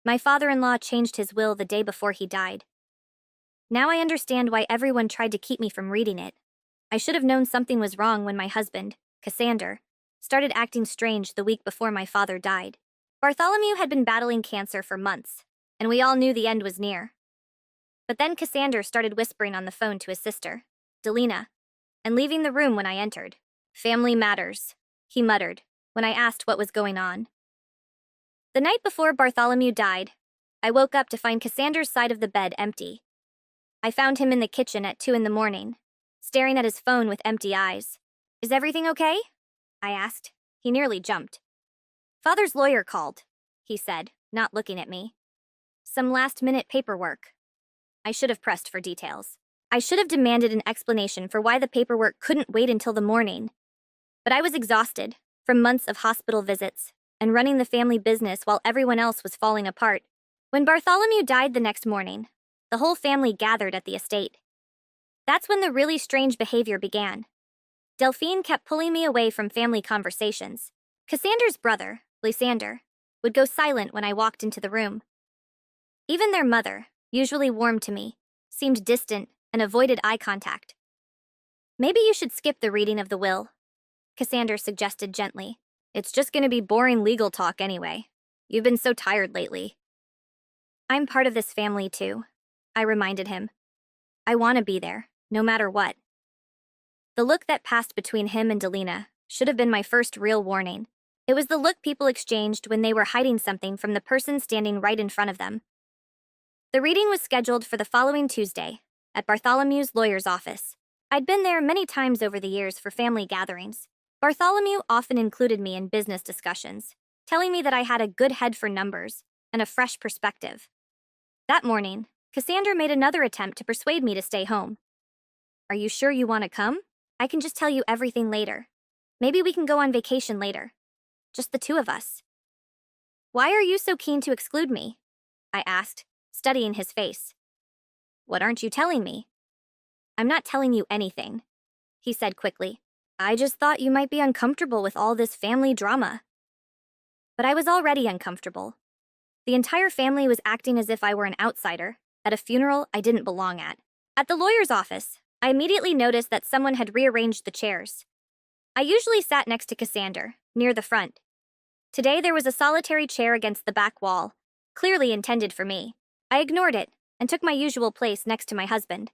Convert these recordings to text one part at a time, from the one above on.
My father-in-law changed his will the day before he died. Now I understand why everyone tried to keep me from reading it. I should have known something was wrong when my husband, Cassander, started acting strange the week before my father died. Bartholomew had been battling cancer for months, and we all knew the end was near. But then Cassander started whispering on the phone to his sister, Delina, and leaving the room when I entered. "Family matters," he muttered, when I asked what was going on. The night before Bartholomew died, I woke up to find Cassander's side of the bed empty. I found him in the kitchen at 2 in the morning, staring at his phone with empty eyes. "Is everything okay?" I asked. He nearly jumped. "Father's lawyer called," he said, not looking at me. "Some last-minute paperwork." I should have pressed for details. I should have demanded an explanation for why the paperwork couldn't wait until the morning. But I was exhausted from months of hospital visits and running the family business while everyone else was falling apart. When Bartholomew died the next morning, the whole family gathered at the estate. That's when the really strange behavior began. Delphine kept pulling me away from family conversations. Cassander's brother, Lysander, would go silent when I walked into the room. Even their mother, usually warm to me, seemed distant and avoided eye contact. "Maybe you should skip the reading of the will," Cassander suggested gently. "It's just going to be boring legal talk anyway. You've been so tired lately." "I'm part of this family too," I reminded him. "I want to be there, no matter what." The look that passed between him and Delina should have been my first real warning. It was the look people exchanged when they were hiding something from the person standing right in front of them. The reading was scheduled for the following Tuesday, at Bartholomew's lawyer's office. I'd been there many times over the years for family gatherings. Bartholomew often included me in business discussions, telling me that I had a good head for numbers and a fresh perspective. That morning, Cassander made another attempt to persuade me to stay home. "Are you sure you want to come? I can just tell you everything later. Maybe we can go on vacation later. Just the two of us." "Why are you so keen to exclude me?" I asked, studying his face. "What aren't you telling me?" "I'm not telling you anything," he said quickly. "I just thought you might be uncomfortable with all this family drama." But I was already uncomfortable. The entire family was acting as if I were an outsider at a funeral I didn't belong at. At the lawyer's office, I immediately noticed that someone had rearranged the chairs. I usually sat next to Cassander, near the front. Today there was a solitary chair against the back wall, clearly intended for me. I ignored it and took my usual place next to my husband.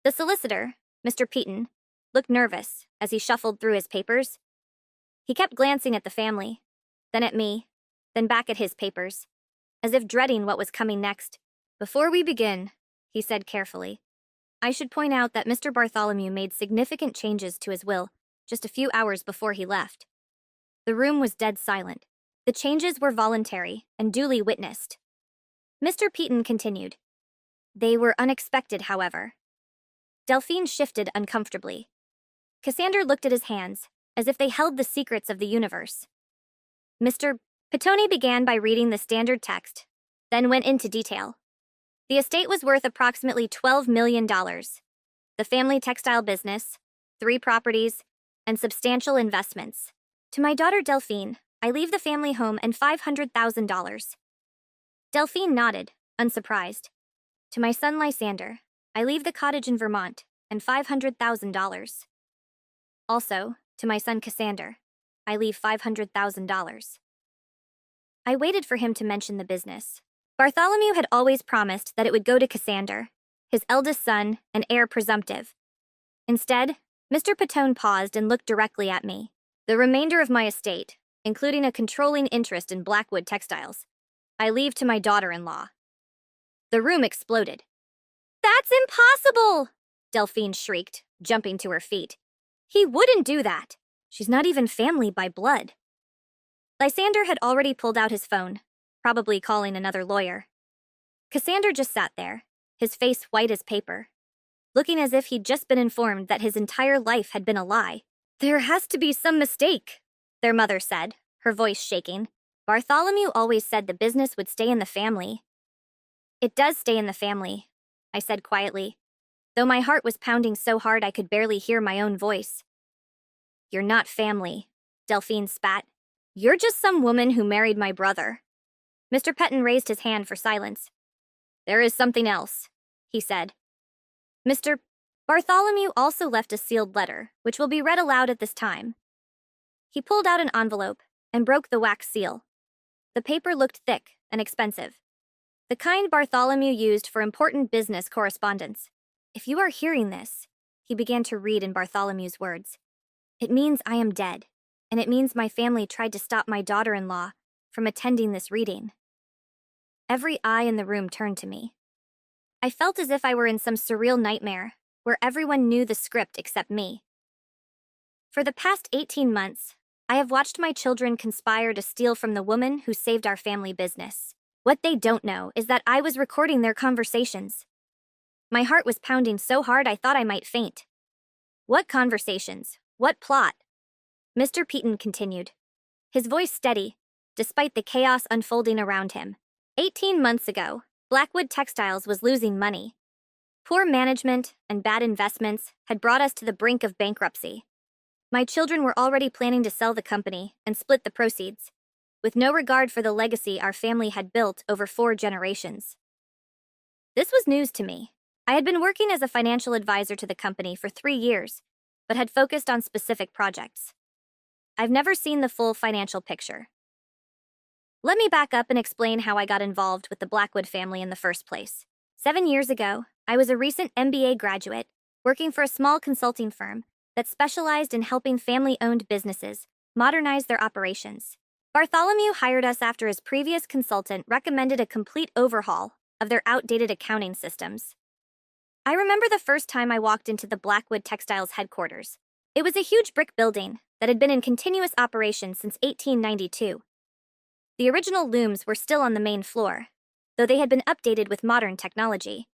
The solicitor, Mr. Peaton, looked nervous as he shuffled through his papers. He kept glancing at the family, then at me, then back at his papers, as if dreading what was coming next. "Before we begin," he said carefully, "I should point out that Mr. Bartholomew made significant changes to his will just a few hours before he left." The room was dead silent. The changes were voluntary and duly witnessed. Mr. Peaton continued. "They were unexpected, however." Delphine shifted uncomfortably. Cassander looked at his hands, as if they held the secrets of the universe. Mr. Petoni began by reading the standard text, then went into detail. The estate was worth approximately $12 million. The family textile business, 3 properties, and substantial investments. "To my daughter Delphine, I leave the family home and $500,000. Delphine nodded, unsurprised. "To my son Lysander, I leave the cottage in Vermont and $500,000. Also, to my son Cassander, I leave $500,000. I waited for him to mention the business. Bartholomew had always promised that it would go to Cassander, his eldest son and heir presumptive. Instead, Mr. Petone paused and looked directly at me. "The remainder of my estate, including a controlling interest in Blackwood textiles, I leave to my daughter-in-law." The room exploded. "That's impossible!" Delphine shrieked, jumping to her feet. "He wouldn't do that. She's not even family by blood." Lysander had already pulled out his phone, probably calling another lawyer. Cassander just sat there, his face white as paper, looking as if he'd just been informed that his entire life had been a lie. "There has to be some mistake," their mother said, her voice shaking. "Bartholomew always said the business would stay in the family." "It does stay in the family," I said quietly, though my heart was pounding so hard I could barely hear my own voice. "You're not family," Delphine spat. "You're just some woman who married my brother." Mr. Petton raised his hand for silence. There is something else, he said. Mr. Bartholomew also left a sealed letter, which will be read aloud at this time. He pulled out an envelope and broke the wax seal. The paper looked thick and expensive, the kind Bartholomew used for important business correspondence. If you are hearing this, he began to read in Bartholomew's words, it means I am dead, and it means my family tried to stop my daughter-in-law from attending this reading. Every eye in the room turned to me. I felt as if I were in some surreal nightmare where everyone knew the script except me. For the past 18 months, I have watched my children conspire to steal from the woman who saved our family business. What they don't know is that I was recording their conversations. My heart was pounding so hard I thought I might faint. What conversations? What plot? Mr. Petton continued, his voice steady, despite the chaos unfolding around him. 18 months ago, Blackwood Textiles was losing money. Poor management and bad investments had brought us to the brink of bankruptcy. My children were already planning to sell the company and split the proceeds, with no regard for the legacy our family had built over 4 generations. This was news to me. I had been working as a financial advisor to the company for 3 years, but had focused on specific projects. I've never seen the full financial picture. Let me back up and explain how I got involved with the Blackwood family in the first place. 7 years ago, I was a recent MBA graduate working for a small consulting firm that specialized in helping family-owned businesses modernize their operations. Bartholomew hired us after his previous consultant recommended a complete overhaul of their outdated accounting systems. I remember the first time I walked into the Blackwood Textiles headquarters. It was a huge brick building that had been in continuous operation since 1892. The original looms were still on the main floor, though they had been updated with modern technology.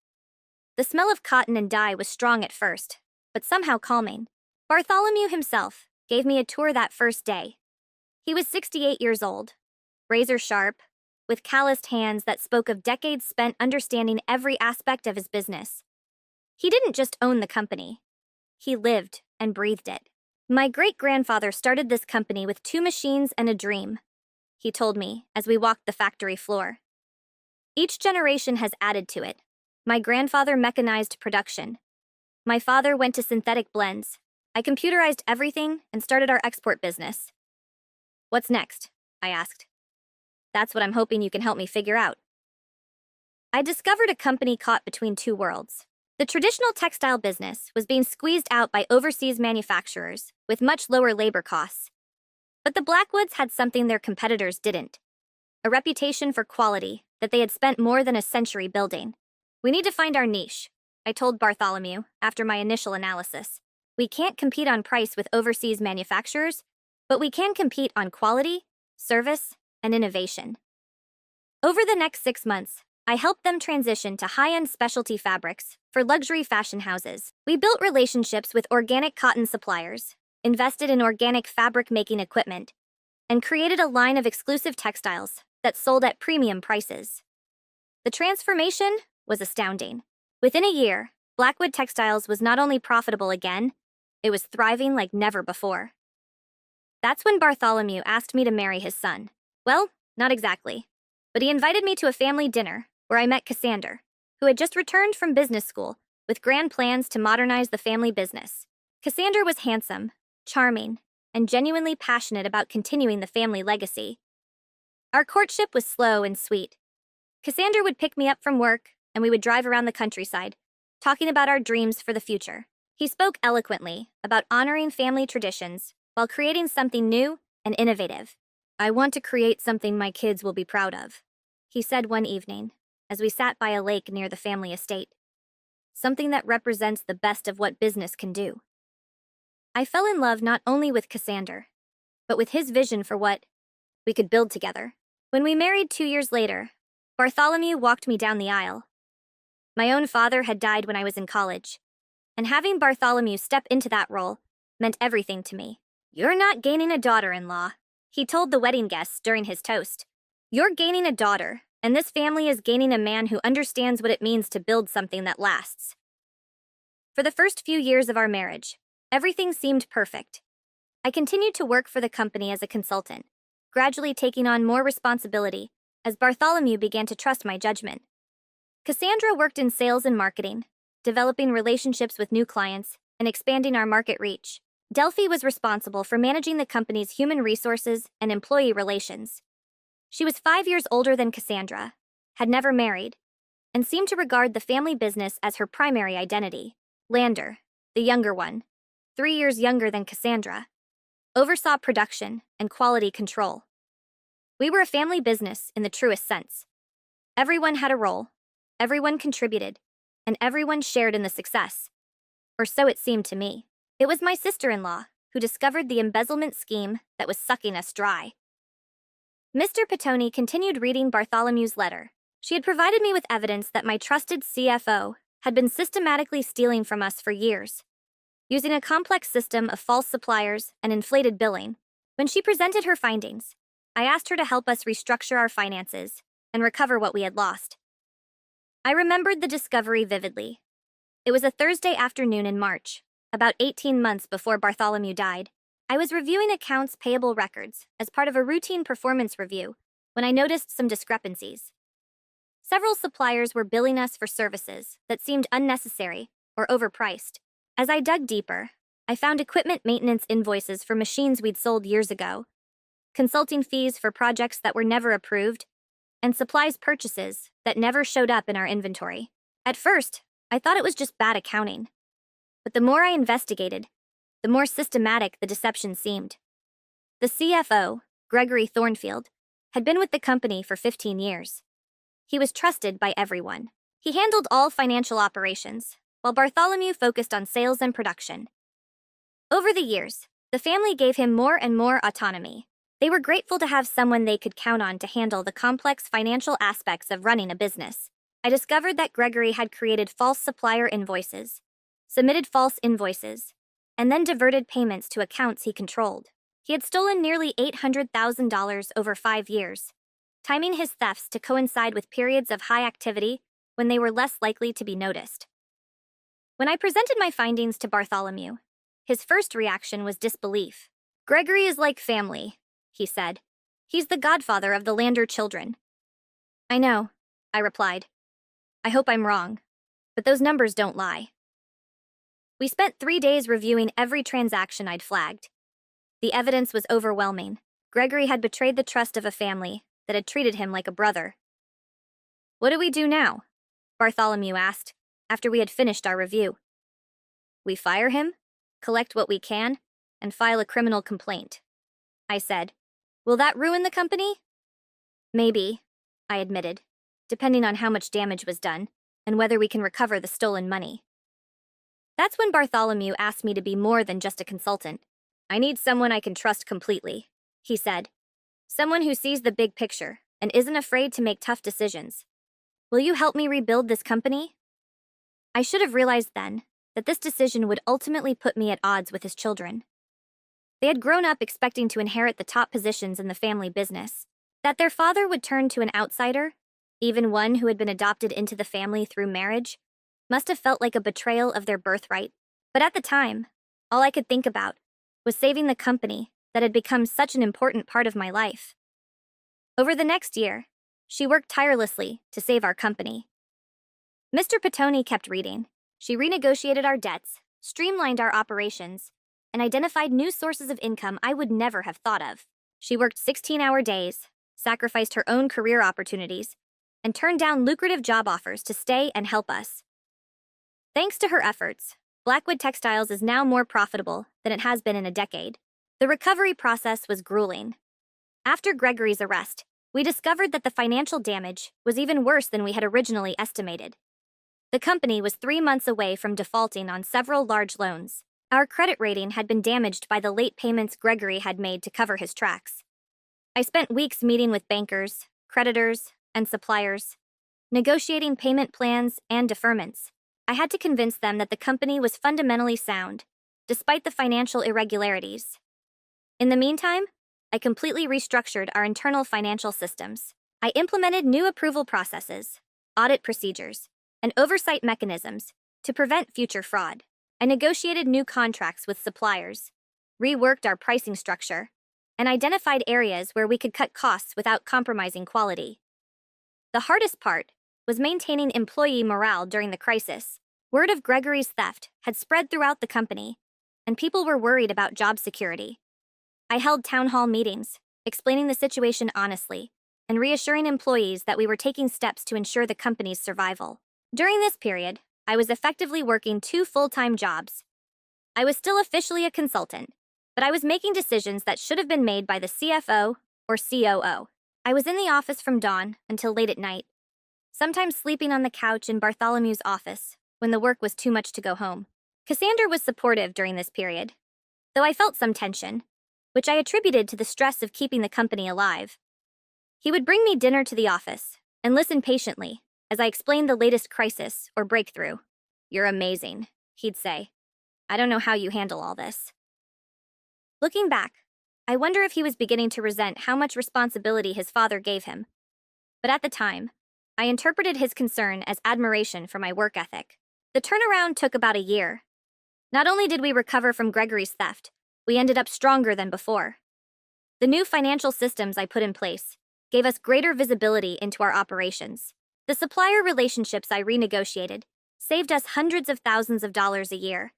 The smell of cotton and dye was strong at first, but somehow calming. Bartholomew himself gave me a tour that first day. He was 68 years old, razor sharp, with calloused hands that spoke of decades spent understanding every aspect of his business. He didn't just own the company. He lived and breathed it. My great-grandfather started this company with 2 machines and a dream, he told me as we walked the factory floor. Each generation has added to it. My grandfather mechanized production. My father went to synthetic blends. I computerized everything and started our export business. What's next? I asked. That's what I'm hoping you can help me figure out. I discovered a company caught between 2 worlds. The traditional textile business was being squeezed out by overseas manufacturers with much lower labor costs. But the Blackwoods had something their competitors didn't: a reputation for quality that they had spent more than a century building. We need to find our niche, I told Bartholomew after my initial analysis. We can't compete on price with overseas manufacturers, but we can compete on quality, service, and innovation. Over the next 6 months, I helped them transition to high-end specialty fabrics for luxury fashion houses. We built relationships with organic cotton suppliers, invested in organic fabric-making equipment, and created a line of exclusive textiles that sold at premium prices. The transformation was astounding. Within a year, Blackwood Textiles was not only profitable again, it was thriving like never before. That's when Bartholomew asked me to marry his son. Well, not exactly, but he invited me to a family dinner where I met Cassander, who had just returned from business school with grand plans to modernize the family business. Cassander was handsome, charming, and genuinely passionate about continuing the family legacy. Our courtship was slow and sweet. Cassander would pick me up from work, and we would drive around the countryside, talking about our dreams for the future. He spoke eloquently about honoring family traditions while creating something new and innovative. I want to create something my kids will be proud of, he said one evening, as we sat by a lake near the family estate. Something that represents the best of what business can do. I fell in love not only with Cassander, but with his vision for what we could build together. When we married 2 years later, Bartholomew walked me down the aisle. My own father had died when I was in college, and having Bartholomew step into that role meant everything to me. You're not gaining a daughter-in-law, he told the wedding guests during his toast. You're gaining a daughter, and this family is gaining a man who understands what it means to build something that lasts. For the first few years of our marriage, everything seemed perfect. I continued to work for the company as a consultant, gradually taking on more responsibility as Bartholomew began to trust my judgment. Cassandra worked in sales and marketing, developing relationships with new clients and expanding our market reach. Delphi was responsible for managing the company's human resources and employee relations. She was 5 years older than Cassandra, had never married, and seemed to regard the family business as her primary identity. Lander, the younger one, 3 years younger than Cassandra, oversaw production and quality control. We were a family business in the truest sense. Everyone had a role, everyone contributed, and everyone shared in the success. Or so it seemed to me. It was my sister-in-law who discovered the embezzlement scheme that was sucking us dry. Mr. Petoni continued reading Bartholomew's letter. She had provided me with evidence that my trusted CFO had been systematically stealing from us for years, using a complex system of false suppliers and inflated billing. When she presented her findings, I asked her to help us restructure our finances and recover what we had lost. I remembered the discovery vividly. It was a Thursday afternoon in March, about 18 months before Bartholomew died. I was reviewing accounts payable records as part of a routine performance review when I noticed some discrepancies. Several suppliers were billing us for services that seemed unnecessary or overpriced. As I dug deeper, I found equipment maintenance invoices for machines we'd sold years ago, consulting fees for projects that were never approved, and supplies purchases that never showed up in our inventory. At first, I thought it was just bad accounting. But the more I investigated, the more systematic the deception seemed. The CFO, Gregory Thornfield, had been with the company for 15 years. He was trusted by everyone. He handled all financial operations, while Bartholomew focused on sales and production. Over the years, the family gave him more and more autonomy. They were grateful to have someone they could count on to handle the complex financial aspects of running a business. I discovered that Gregory had created false supplier invoices, submitted false invoices, and then diverted payments to accounts he controlled. He had stolen nearly $800,000 over 5 years, timing his thefts to coincide with periods of high activity when they were less likely to be noticed. When I presented my findings to Bartholomew, his first reaction was disbelief. "Gregory is like family," he said. "He's the godfather of the Lander children." "I know," I replied. "I hope I'm wrong, but those numbers don't lie." We spent 3 days reviewing every transaction I'd flagged. The evidence was overwhelming. Gregory had betrayed the trust of a family that had treated him like a brother. "What do we do now?" Bartholomew asked, after we had finished our review. "We fire him, collect what we can, and file a criminal complaint," I said. "Will that ruin the company?" "Maybe," I admitted, "depending on how much damage was done, and whether we can recover the stolen money." That's when Bartholomew asked me to be more than just a consultant. "I need someone I can trust completely," he said. "Someone who sees the big picture and isn't afraid to make tough decisions. Will you help me rebuild this company?" I should have realized then that this decision would ultimately put me at odds with his children. They had grown up expecting to inherit the top positions in the family business. That their father would turn to an outsider, even one who had been adopted into the family through marriage, must have felt like a betrayal of their birthright. But at the time, all I could think about was saving the company that had become such an important part of my life. Over the next year, she worked tirelessly to save our company. Mr. Petoni kept reading. She renegotiated our debts, streamlined our operations, and identified new sources of income I would never have thought of. She worked 16-hour days, sacrificed her own career opportunities, and turned down lucrative job offers to stay and help us. Thanks to her efforts, Blackwood Textiles is now more profitable than it has been in a decade. The recovery process was grueling. After Gregory's arrest, we discovered that the financial damage was even worse than we had originally estimated. The company was 3 months away from defaulting on several large loans. Our credit rating had been damaged by the late payments Gregory had made to cover his tracks. I spent weeks meeting with bankers, creditors, and suppliers, negotiating payment plans and deferments. I had to convince them that the company was fundamentally sound, despite the financial irregularities. In the meantime, I completely restructured our internal financial systems. I implemented new approval processes, audit procedures, and oversight mechanisms to prevent future fraud. I negotiated new contracts with suppliers, reworked our pricing structure, and identified areas where we could cut costs without compromising quality. The hardest part was maintaining employee morale during the crisis. Word of Gregory's theft had spread throughout the company, and people were worried about job security. I held town hall meetings, explaining the situation honestly, and reassuring employees that we were taking steps to ensure the company's survival. During this period, I was effectively working 2 full-time jobs. I was still officially a consultant, but I was making decisions that should have been made by the CFO or COO. I was in the office from dawn until late at night, sometimes sleeping on the couch in Bartholomew's office when the work was too much to go home. Cassander was supportive during this period, though I felt some tension, which I attributed to the stress of keeping the company alive. He would bring me dinner to the office and listen patiently as I explained the latest crisis or breakthrough. "You're amazing," he'd say. "I don't know how you handle all this." Looking back, I wonder if he was beginning to resent how much responsibility his father gave him. But at the time, I interpreted his concern as admiration for my work ethic. The turnaround took about a year. Not only did we recover from Gregory's theft, we ended up stronger than before. The new financial systems I put in place gave us greater visibility into our operations. The supplier relationships I renegotiated saved us hundreds of thousands of dollars a year.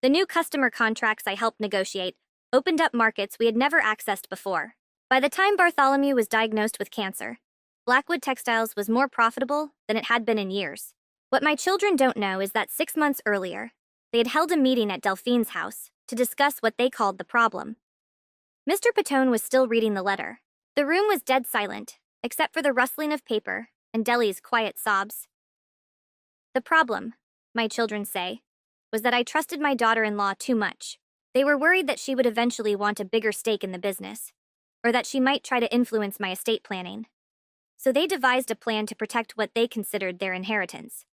The new customer contracts I helped negotiate opened up markets we had never accessed before. By the time Bartholomew was diagnosed with cancer, Blackwood Textiles was more profitable than it had been in years. What my children don't know is that 6 months earlier, they had held a meeting at Delphine's house to discuss what they called the problem. Mr. Patone was still reading the letter. The room was dead silent, except for the rustling of paper and Deli's quiet sobs. The problem, my children say, was that I trusted my daughter-in-law too much. They were worried that she would eventually want a bigger stake in the business, or that she might try to influence my estate planning. So they devised a plan to protect what they considered their inheritance.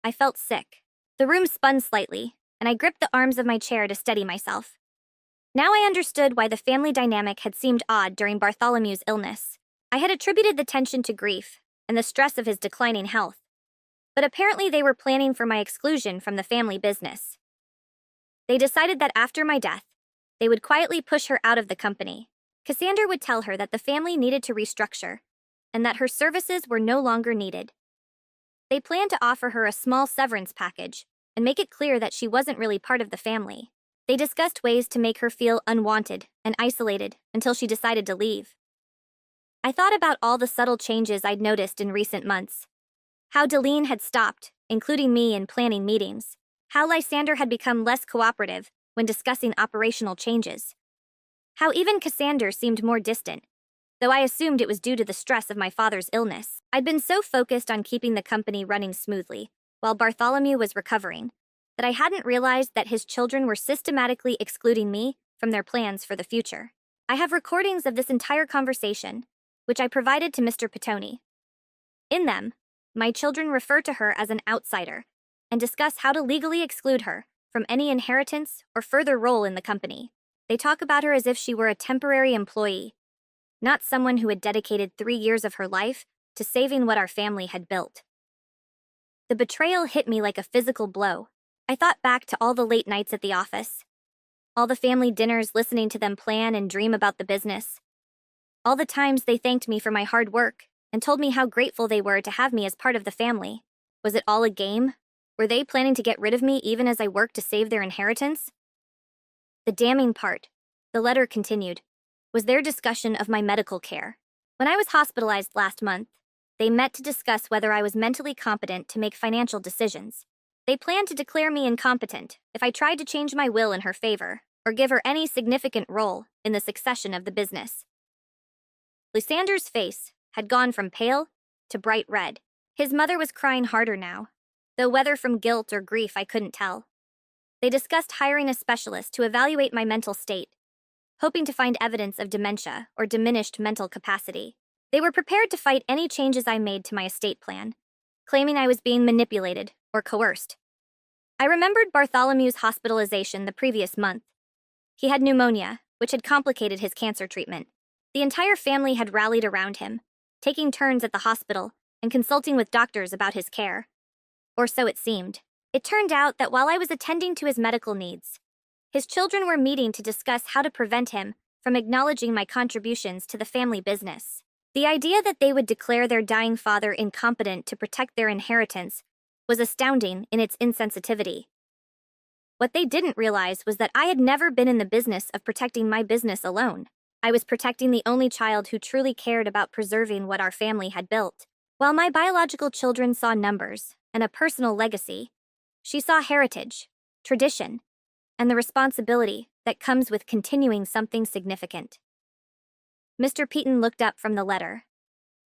I felt sick. The room spun slightly, and I gripped the arms of my chair to steady myself. Now I understood why the family dynamic had seemed odd during Bartholomew's illness. I had attributed the tension to grief and the stress of his declining health. But apparently they were planning for my exclusion from the family business. They decided that after my death, they would quietly push her out of the company. Cassander would tell her that the family needed to restructure, and that her services were no longer needed. They planned to offer her a small severance package and make it clear that she wasn't really part of the family. They discussed ways to make her feel unwanted and isolated until she decided to leave. I thought about all the subtle changes I'd noticed in recent months. How Deline had stopped, including me in planning meetings. How Lysander had become less cooperative when discussing operational changes. How even Cassander seemed more distant, though I assumed it was due to the stress of my father's illness. I'd been so focused on keeping the company running smoothly, while Bartholomew was recovering, that I hadn't realized that his children were systematically excluding me from their plans for the future. I have recordings of this entire conversation, which I provided to Mr. Patone. In them, my children refer to her as an outsider and discuss how to legally exclude her from any inheritance or further role in the company. They talk about her as if she were a temporary employee, not someone who had dedicated 3 years of her life to saving what our family had built. The betrayal hit me like a physical blow. I thought back to all the late nights at the office, all the family dinners listening to them plan and dream about the business, all the times they thanked me for my hard work and told me how grateful they were to have me as part of the family. Was it all a game? Were they planning to get rid of me even as I worked to save their inheritance? The damning part, the letter continued, was their discussion of my medical care. When I was hospitalized last month, they met to discuss whether I was mentally competent to make financial decisions. They planned to declare me incompetent if I tried to change my will in her favor or give her any significant role in the succession of the business. Lysander's face had gone from pale to bright red. His mother was crying harder now, though whether from guilt or grief I couldn't tell. They discussed hiring a specialist to evaluate my mental state, hoping to find evidence of dementia or diminished mental capacity. They were prepared to fight any changes I made to my estate plan, claiming I was being manipulated or coerced. I remembered Bartholomew's hospitalization the previous month. He had pneumonia, which had complicated his cancer treatment. The entire family had rallied around him, taking turns at the hospital and consulting with doctors about his care. Or so it seemed. It turned out that while I was attending to his medical needs, his children were meeting to discuss how to prevent him from acknowledging my contributions to the family business. The idea that they would declare their dying father incompetent to protect their inheritance was astounding in its insensitivity. What they didn't realize was that I had never been in the business of protecting my business alone. I was protecting the only child who truly cared about preserving what our family had built. While my biological children saw numbers and a personal legacy, she saw heritage, tradition, and the responsibility that comes with continuing something significant. Mr. Peaton looked up from the letter.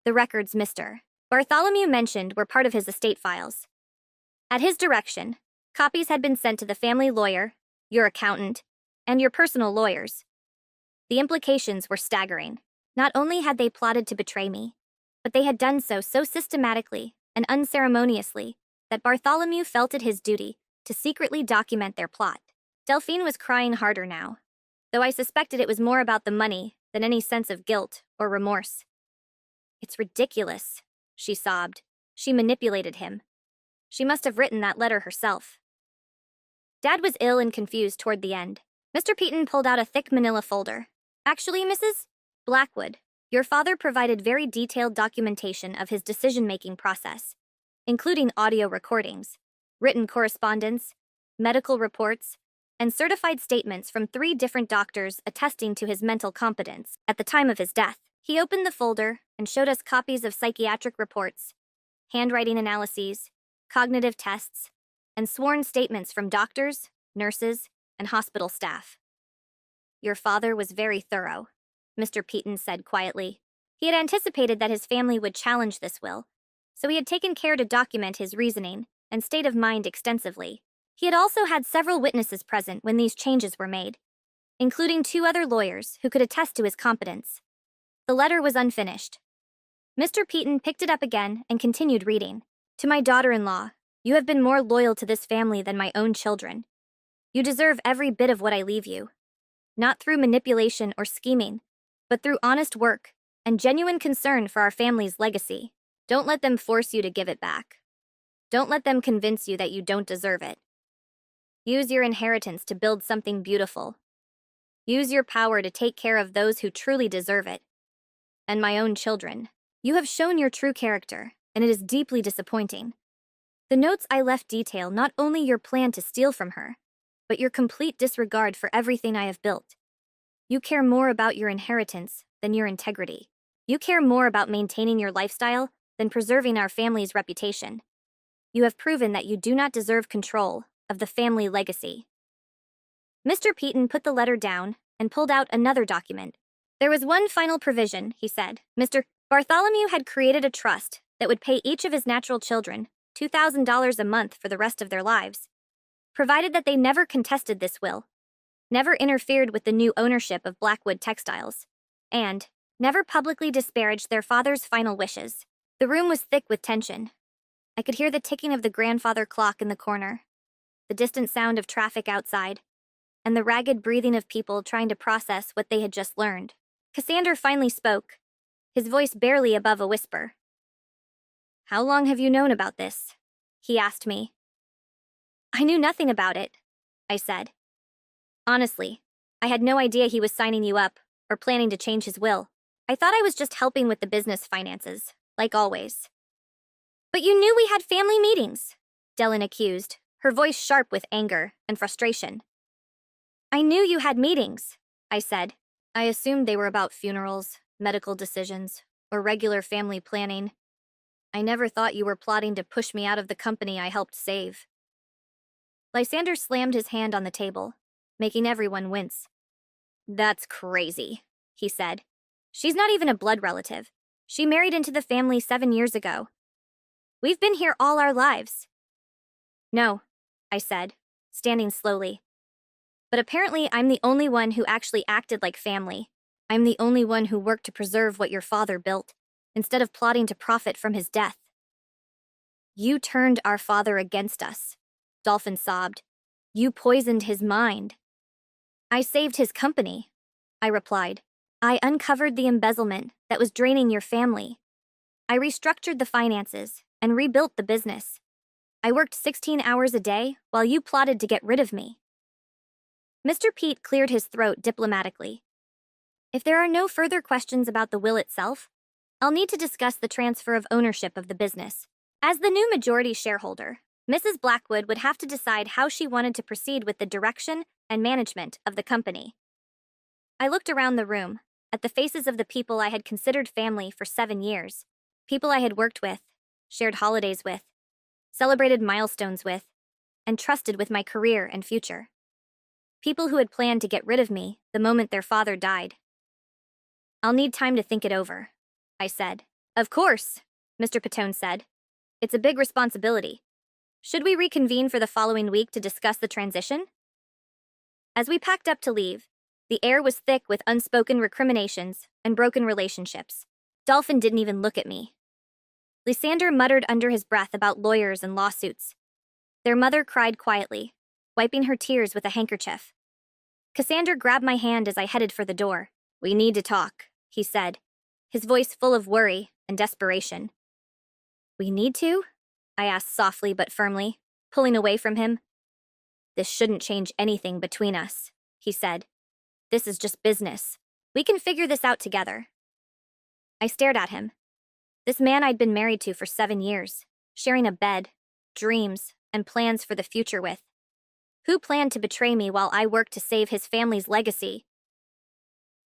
The records Mr. Bartholomew mentioned were part of his estate files. At his direction, copies had been sent to the family lawyer, your accountant, and your personal lawyers. The implications were staggering. Not only had they plotted to betray me, but they had done so systematically and unceremoniously that Bartholomew felt it his duty to secretly document their plot. Delphine was crying harder now, though I suspected it was more about the money than any sense of guilt or remorse. "It's ridiculous," she sobbed. She manipulated him. She must have written that letter herself. Dad was ill and confused toward the end. Mr. Peaton pulled out a thick manila folder. "Actually, Mrs. Blackwood, your father provided very detailed documentation of his decision-making process, including audio recordings, written correspondence, medical reports, and certified statements from 3 different doctors attesting to his mental competence at the time of his death." He opened the folder and showed us copies of psychiatric reports, handwriting analyses, cognitive tests, and sworn statements from doctors, nurses, and hospital staff. "Your father was very thorough," Mr. Peaton said quietly. He had anticipated that his family would challenge this will, so he had taken care to document his reasoning and state of mind extensively. He had also had several witnesses present when these changes were made, including 2 other lawyers who could attest to his competence. The letter was unfinished. Mr. Peaton picked it up again and continued reading. "To my daughter-in-law, you have been more loyal to this family than my own children. You deserve every bit of what I leave you. Not through manipulation or scheming, but through honest work and genuine concern for our family's legacy. Don't let them force you to give it back. Don't let them convince you that you don't deserve it. Use your inheritance to build something beautiful. Use your power to take care of those who truly deserve it. And my own children. You have shown your true character, and it is deeply disappointing. The notes I left detail not only your plan to steal from her, but your complete disregard for everything I have built. You care more about your inheritance than your integrity. You care more about maintaining your lifestyle than preserving our family's reputation. You have proven that you do not deserve control of the family legacy." Mr. Peaton put the letter down and pulled out another document. "There was one final provision," he said. "Mr. Bartholomew had created a trust that would pay each of his natural children $2,000 a month for the rest of their lives, provided that they never contested this will, never interfered with the new ownership of Blackwood Textiles, and never publicly disparaged their father's final wishes." The room was thick with tension. I could hear the ticking of the grandfather clock in the corner, the distant sound of traffic outside, and the ragged breathing of people trying to process what they had just learned. Cassander finally spoke, his voice barely above a whisper. "How long have you known about this?" he asked me. "I knew nothing about it," I said. "Honestly, I had no idea he was signing you up or planning to change his will. I thought I was just helping with the business finances, like always." "But you knew we had family meetings," Dellen accused, her voice sharp with anger and frustration. "I knew you had meetings," I said. "I assumed they were about funerals, medical decisions, or regular family planning. I never thought you were plotting to push me out of the company I helped save." Lysander slammed his hand on the table, making everyone wince. "That's crazy," he said. "She's not even a blood relative. She married into the family 7 years ago. We've been here all our lives." "No," I said, standing slowly. "But apparently I'm the only one who actually acted like family. I'm the only one who worked to preserve what your father built, instead of plotting to profit from his death." "You turned our father against us," Dolphin sobbed. "You poisoned his mind." "I saved his company," I replied. "I uncovered the embezzlement that was draining your family. I restructured the finances and rebuilt the business. I worked 16 hours a day while you plotted to get rid of me." Mr. Pete cleared his throat diplomatically. "If there are no further questions about the will itself, I'll need to discuss the transfer of ownership of the business. As the new majority shareholder, Mrs. Blackwood would have to decide how she wanted to proceed with the direction and management of the company. I looked around the room, at the faces of the people I had considered family for 7 years, people I had worked with, shared holidays with, celebrated milestones with, and trusted with my career and future. People who had planned to get rid of me the moment their father died. "I'll need time to think it over," I said. "Of course," Mr. Patone said. "It's a big responsibility. Should we reconvene for the following week to discuss the transition?" As we packed up to leave, the air was thick with unspoken recriminations and broken relationships. Dolphin didn't even look at me. Lysander muttered under his breath about lawyers and lawsuits. Their mother cried quietly, wiping her tears with a handkerchief. Cassander grabbed my hand as I headed for the door. "We need to talk," he said, his voice full of worry and desperation. "We need to?" I asked softly but firmly, pulling away from him. "This shouldn't change anything between us," he said. "This is just business. We can figure this out together." I stared at him. This man I'd been married to for 7 years, sharing a bed, dreams, and plans for the future with. Who planned to betray me while I worked to save his family's legacy?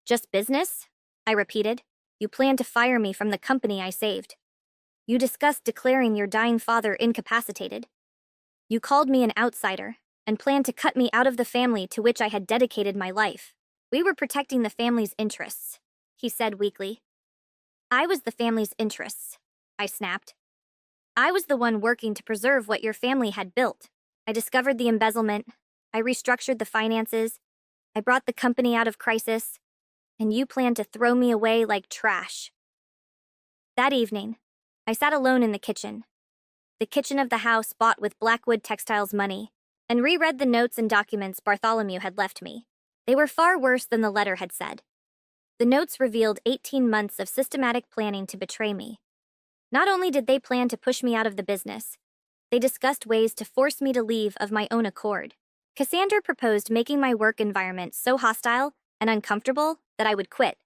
"Just business?" I repeated. "You planned to fire me from the company I saved. You discussed declaring your dying father incapacitated. You called me an outsider and planned to cut me out of the family to which I had dedicated my life. We were protecting the family's interests," he said weakly. "I was the family's interests," I snapped. "I was the one working to preserve what your family had built. I discovered the embezzlement, I restructured the finances, I brought the company out of crisis, and you planned to throw me away like trash." That evening, I sat alone in the kitchen of the house bought with Blackwood Textiles money, and reread the notes and documents Bartholomew had left me. They were far worse than the letter had said. The notes revealed 18 months of systematic planning to betray me. Not only did they plan to push me out of the business, they discussed ways to force me to leave of my own accord. Cassander proposed making my work environment so hostile and uncomfortable that I would quit.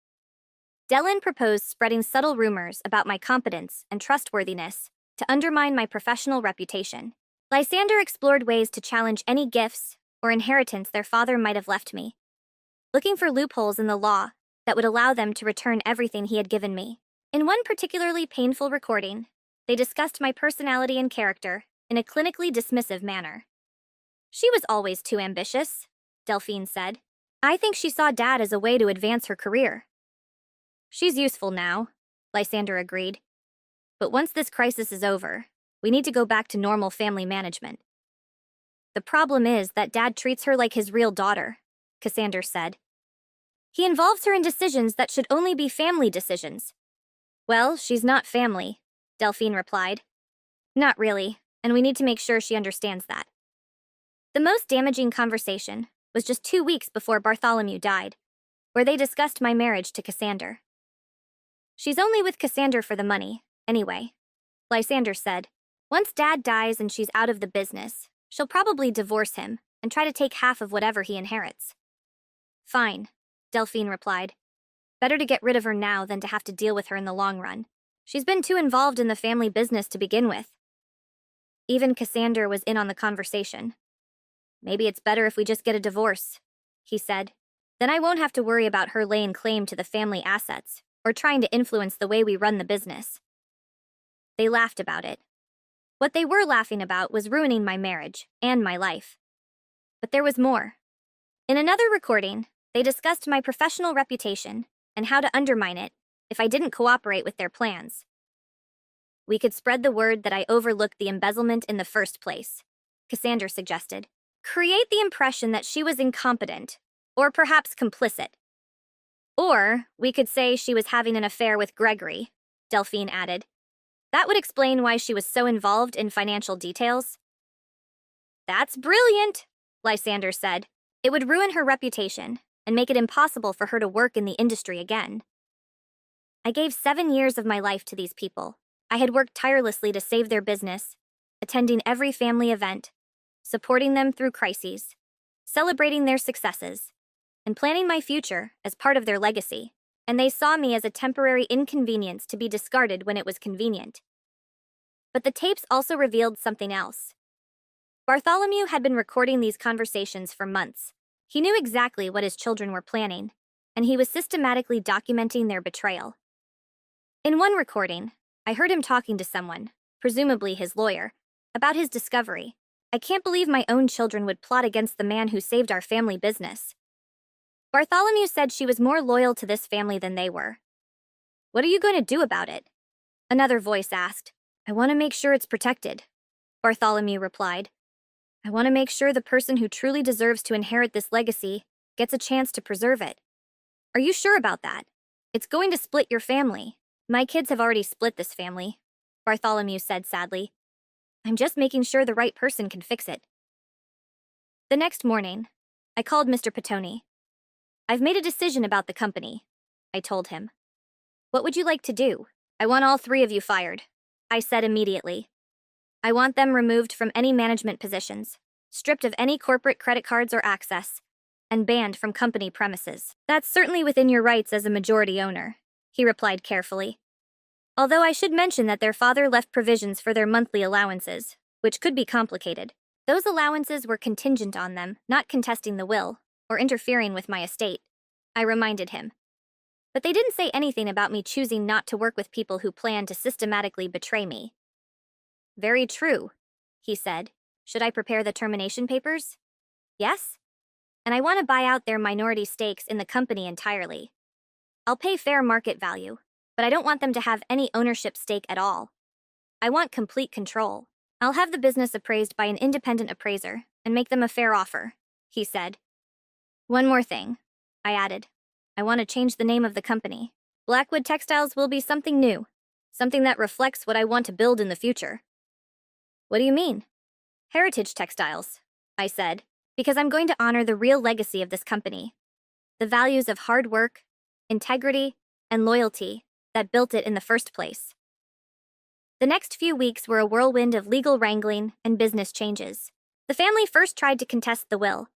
Dellen proposed spreading subtle rumors about my competence and trustworthiness to undermine my professional reputation. Lysander explored ways to challenge any gifts or inheritance their father might have left me, looking for loopholes in the law that would allow them to return everything he had given me. In one particularly painful recording, they discussed my personality and character in a clinically dismissive manner. "She was always too ambitious," Delphine said. "I think she saw Dad as a way to advance her career." "She's useful now," Lysander agreed. "But once this crisis is over, we need to go back to normal family management." "The problem is that Dad treats her like his real daughter," Cassander said. "He involves her in decisions that should only be family decisions." "Well, she's not family," Delphine replied. "Not really, and we need to make sure she understands that." The most damaging conversation was just 2 weeks before Bartholomew died, where they discussed my marriage to Cassander. "She's only with Cassander for the money, anyway," Lysander said. "Once Dad dies and she's out of the business, she'll probably divorce him and try to take half of whatever he inherits." "Fine," Delphine replied. "Better to get rid of her now than to have to deal with her in the long run. She's been too involved in the family business to begin with." Even Cassander was in on the conversation. "Maybe it's better if we just get a divorce," he said. "Then I won't have to worry about her laying claim to the family assets or trying to influence the way we run the business." They laughed about it. What they were laughing about was ruining my marriage and my life. But there was more. In another recording, they discussed my professional reputation and how to undermine it if I didn't cooperate with their plans. "We could spread the word that I overlooked the embezzlement in the first place," Cassander suggested. "Create the impression that she was incompetent, or perhaps complicit. Or we could say she was having an affair with Gregory," Delphine added. "That would explain why she was so involved in financial details." "That's brilliant," Lysander said. "It would ruin her reputation and make it impossible for her to work in the industry again." I gave 7 years of my life to these people. I had worked tirelessly to save their business, attending every family event, supporting them through crises, celebrating their successes, and planning my future as part of their legacy. and they saw me as a temporary inconvenience to be discarded when it was convenient. But the tapes also revealed something else. Bartholomew had been recording these conversations for months. He knew exactly what his children were planning, and he was systematically documenting their betrayal. In one recording, I heard him talking to someone, presumably his lawyer, about his discovery. "I can't believe my own children would plot against the man who saved our family business." Bartholomew said she was more loyal to this family than they were. "What are you going to do about it?" Another voice asked. "I want to make sure it's protected," Bartholomew replied. "I want to make sure the person who truly deserves to inherit this legacy gets a chance to preserve it." "Are you sure about that? It's going to split your family." "My kids have already split this family," Bartholomew said sadly. "I'm just making sure the right person can fix it." The next morning, I called Mr. Petoni. "I've made a decision about the company," I told him. "What would you like to do?" "I want all three of you fired," I said immediately. "I want them removed from any management positions, stripped of any corporate credit cards or access, and banned from company premises." "That's certainly within your rights as a majority owner," he replied carefully. "Although I should mention that their father left provisions for their monthly allowances, which could be complicated. Those allowances were contingent on them not contesting the will or interfering with my estate," I reminded him. "But they didn't say anything about me choosing not to work with people who plan to systematically betray me." "Very true," he said. "Should I prepare the termination papers?" "Yes. And I want to buy out their minority stakes in the company entirely. I'll pay fair market value, but I don't want them to have any ownership stake at all. I want complete control. I'll have the business appraised by an independent appraiser and make them a fair offer," he said. "One more thing," I added. "I want to change the name of the company. Blackwood Textiles will be something new, something that reflects what I want to build in the future." "What do you mean?" "Heritage Textiles," I said, "because I'm going to honor the real legacy of this company, the values of hard work, integrity, and loyalty that built it in the first place." The next few weeks were a whirlwind of legal wrangling and business changes. The family first tried to contest the will,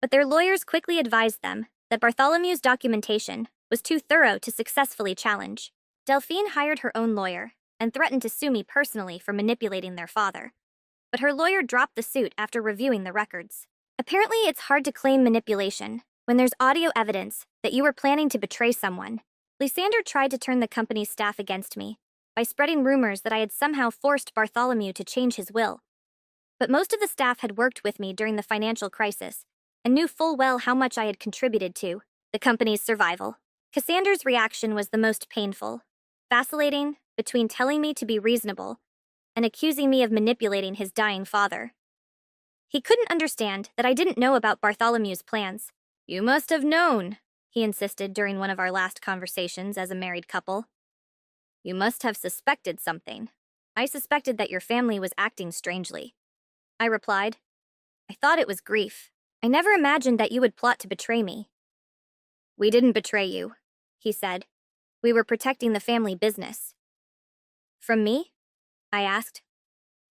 but their lawyers quickly advised them that Bartholomew's documentation was too thorough to successfully challenge. Delphine hired her own lawyer and threatened to sue me personally for manipulating their father. But her lawyer dropped the suit after reviewing the records. Apparently, it's hard to claim manipulation when there's audio evidence that you were planning to betray someone. Lysander tried to turn the company's staff against me by spreading rumors that I had somehow forced Bartholomew to change his will. But most of the staff had worked with me during the financial crisis and knew full well how much I had contributed to the company's survival. Cassander's reaction was the most painful, vacillating between telling me to be reasonable and accusing me of manipulating his dying father. He couldn't understand that I didn't know about Bartholomew's plans. "You must have known," he insisted during one of our last conversations as a married couple. "You must have suspected something." "I suspected that your family was acting strangely," I replied. "I thought it was grief. I never imagined that you would plot to betray me." "We didn't betray you," he said. "We were protecting the family business." "From me?" I asked.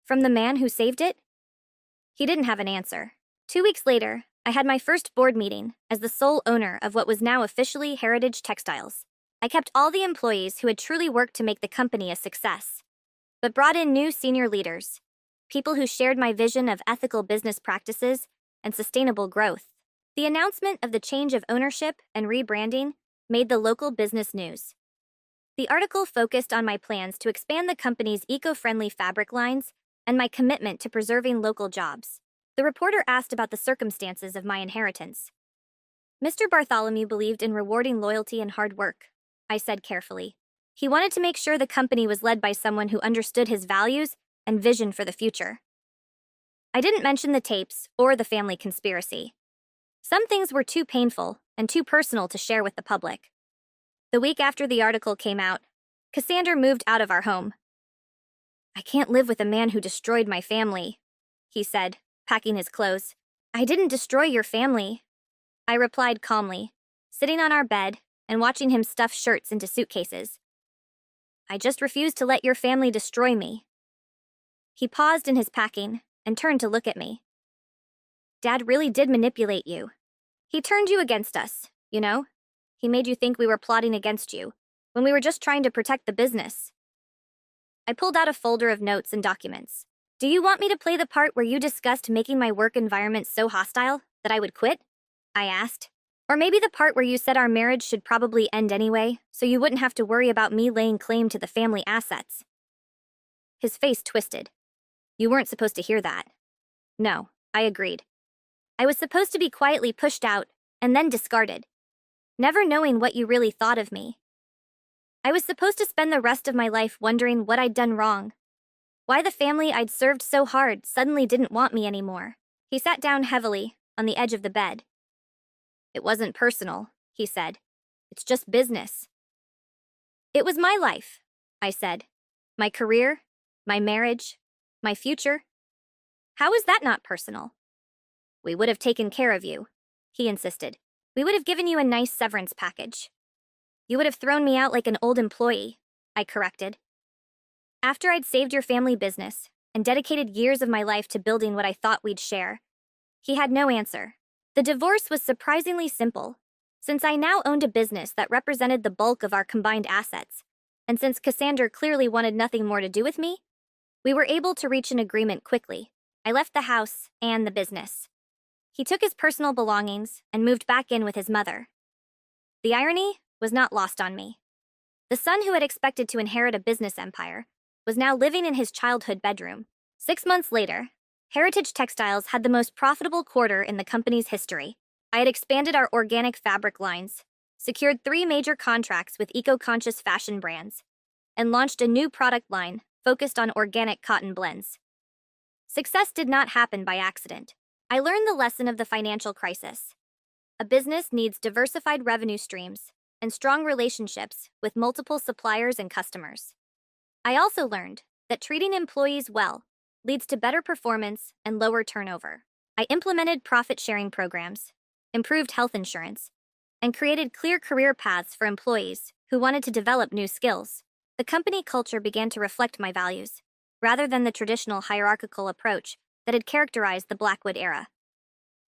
"From the man who saved it?" He didn't have an answer. 2 weeks later, I had my first board meeting as the sole owner of what was now officially Heritage Textiles. I kept all the employees who had truly worked to make the company a success, but brought in new senior leaders, people who shared my vision of ethical business practices and sustainable growth. The announcement of the change of ownership and rebranding made the local business news. The article focused on my plans to expand the company's eco-friendly fabric lines and my commitment to preserving local jobs. The reporter asked about the circumstances of my inheritance. "Mr. Bartholomew believed in rewarding loyalty and hard work," I said carefully. "He wanted to make sure the company was led by someone who understood his values and vision for the future." I didn't mention the tapes or the family conspiracy. Some things were too painful and too personal to share with the public. The week after the article came out, Cassander moved out of our home. "I can't live with a man who destroyed my family," he said, packing his clothes. "I didn't destroy your family," I replied calmly, sitting on our bed and watching him stuff shirts into suitcases. "I just refuse to let your family destroy me." He paused in his packing and turned to look at me. "Dad really did manipulate you. He turned you against us, you know? He made you think we were plotting against you, when we were just trying to protect the business. I pulled out a folder of notes and documents. Do you want me to play the part where you discussed making my work environment so hostile that I would quit? I asked. Or maybe the part where you said our marriage should probably end anyway, so you wouldn't have to worry about me laying claim to the family assets. His face twisted. You weren't supposed to hear that. No, I agreed. I was supposed to be quietly pushed out and then discarded, never knowing what you really thought of me. I was supposed to spend the rest of my life wondering what I'd done wrong, why the family I'd served so hard suddenly didn't want me anymore. He sat down heavily on the edge of the bed. It wasn't personal, he said. It's just business. It was my life, I said. My career, my marriage, my future. How is that not personal? We would have taken care of you, he insisted. We would have given you a nice severance package. You would have thrown me out like an old employee, I corrected. After I'd saved your family business and dedicated years of my life to building what I thought we'd share. He had no answer. The divorce was surprisingly simple, since I now owned a business that represented the bulk of our combined assets, and since Cassander clearly wanted nothing more to do with me, we were able to reach an agreement quickly. I left the house and the business. He took his personal belongings and moved back in with his mother. The irony was not lost on me. The son who had expected to inherit a business empire was now living in his childhood bedroom. 6 months later, Heritage Textiles had the most profitable quarter in the company's history. I had expanded our organic fabric lines, secured 3 major contracts with eco-conscious fashion brands, and launched a new product line focused on organic cotton blends. Success did not happen by accident. I learned the lesson of the financial crisis. A business needs diversified revenue streams and strong relationships with multiple suppliers and customers. I also learned that treating employees well leads to better performance and lower turnover. I implemented profit-sharing programs, improved health insurance, and created clear career paths for employees who wanted to develop new skills. The company culture began to reflect my values, rather than the traditional hierarchical approach that had characterized the Blackwood era.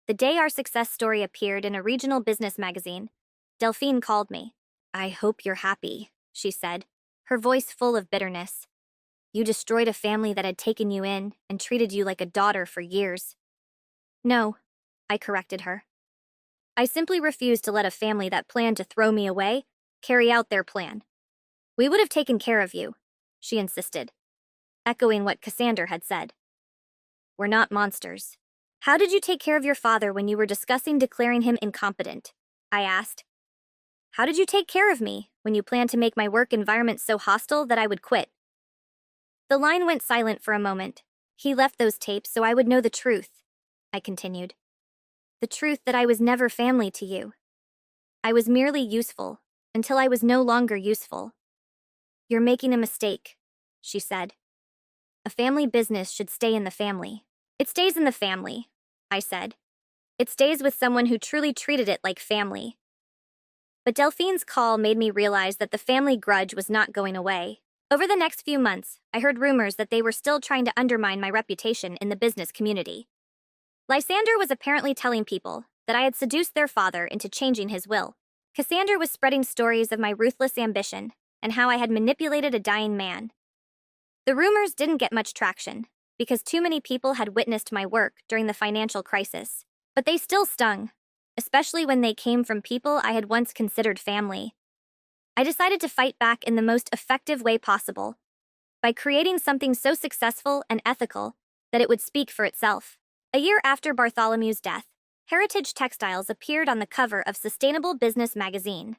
The day our success story appeared in a regional business magazine, Delphine called me. I hope you're happy, she said, her voice full of bitterness. You destroyed a family that had taken you in and treated you like a daughter for years. No, I corrected her. I simply refused to let a family that planned to throw me away carry out their plan. We would have taken care of you, she insisted, echoing what Cassander had said. We're not monsters. How did you take care of your father when you were discussing declaring him incompetent? I asked. How did you take care of me when you planned to make my work environment so hostile that I would quit? The line went silent for a moment. He left those tapes so I would know the truth, I continued. The truth that I was never family to you. I was merely useful until I was no longer useful. You're making a mistake, she said. A family business should stay in the family. It stays in the family, I said. It stays with someone who truly treated it like family. But Delphine's call made me realize that the family grudge was not going away. Over the next few months, I heard rumors that they were still trying to undermine my reputation in the business community. Lysander was apparently telling people that I had seduced their father into changing his will. Cassander was spreading stories of my ruthless ambition and how I had manipulated a dying man. The rumors didn't get much traction because too many people had witnessed my work during the financial crisis, but they still stung, especially when they came from people I had once considered family. I decided to fight back in the most effective way possible, by creating something so successful and ethical that it would speak for itself. A year after Bartholomew's death, Heritage Textiles appeared on the cover of Sustainable Business magazine.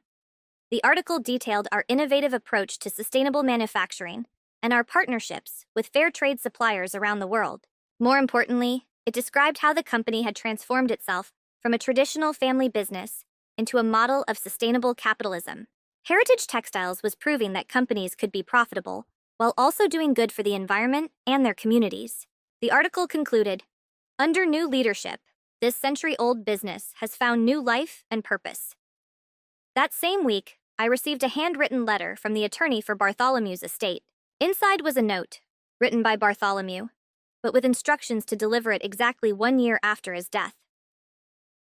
The article detailed our innovative approach to sustainable manufacturing and our partnerships with fair trade suppliers around the world. More importantly, it described how the company had transformed itself from a traditional family business into a model of sustainable capitalism. Heritage Textiles was proving that companies could be profitable while also doing good for the environment and their communities. The article concluded, under new leadership, this century-old business has found new life and purpose. That same week, I received a handwritten letter from the attorney for Bartholomew's estate. Inside was a note, written by Bartholomew, but with instructions to deliver it exactly 1 year after his death.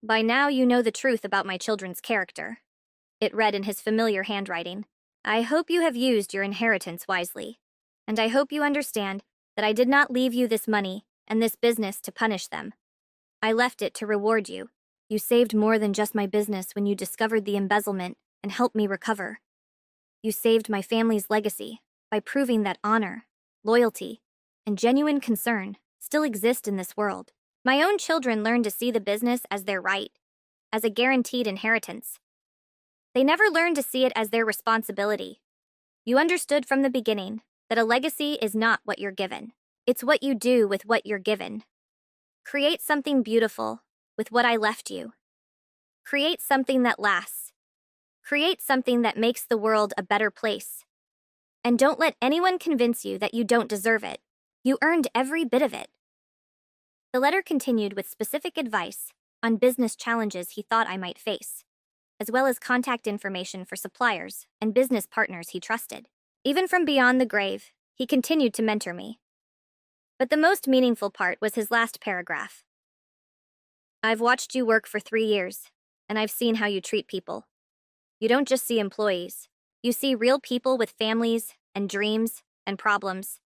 By now you know the truth about my children's character. It read in his familiar handwriting. I hope you have used your inheritance wisely. And I hope you understand that I did not leave you this money and this business to punish them. I left it to reward you. You saved more than just my business when you discovered the embezzlement and helped me recover. You saved my family's legacy by proving that honor, loyalty, and genuine concern still exist in this world. My own children learned to see the business as their right, as a guaranteed inheritance. They never learned to see it as their responsibility. You understood from the beginning that a legacy is not what you're given. It's what you do with what you're given. Create something beautiful with what I left you. Create something that lasts. Create something that makes the world a better place. And don't let anyone convince you that you don't deserve it. You earned every bit of it. The letter continued with specific advice on business challenges he thought I might face, as well as contact information for suppliers and business partners he trusted. Even from beyond the grave, he continued to mentor me. But the most meaningful part was his last paragraph. I've watched you work for 3 years, and I've seen how you treat people. You don't just see employees. You see real people with families and dreams and problems.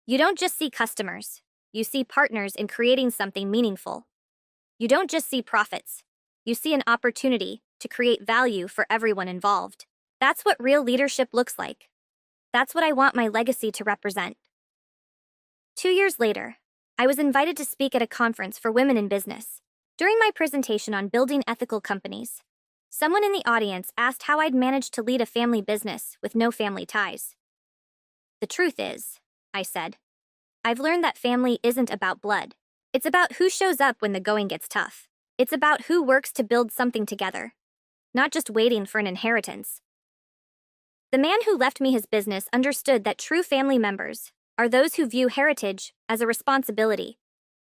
You don't just see customers. You see partners in creating something meaningful. You don't just see profits. You see an opportunity to create value for everyone involved. That's what real leadership looks like. That's what I want my legacy to represent. 2 years later, I was invited to speak at a conference for women in business. During my presentation on building ethical companies, someone in the audience asked how I'd managed to lead a family business with no family ties. The truth is, I said, I've learned that family isn't about blood. It's about who shows up when the going gets tough. It's about who works to build something together, not just waiting for an inheritance. The man who left me his business understood that true family members are those who view heritage as a responsibility,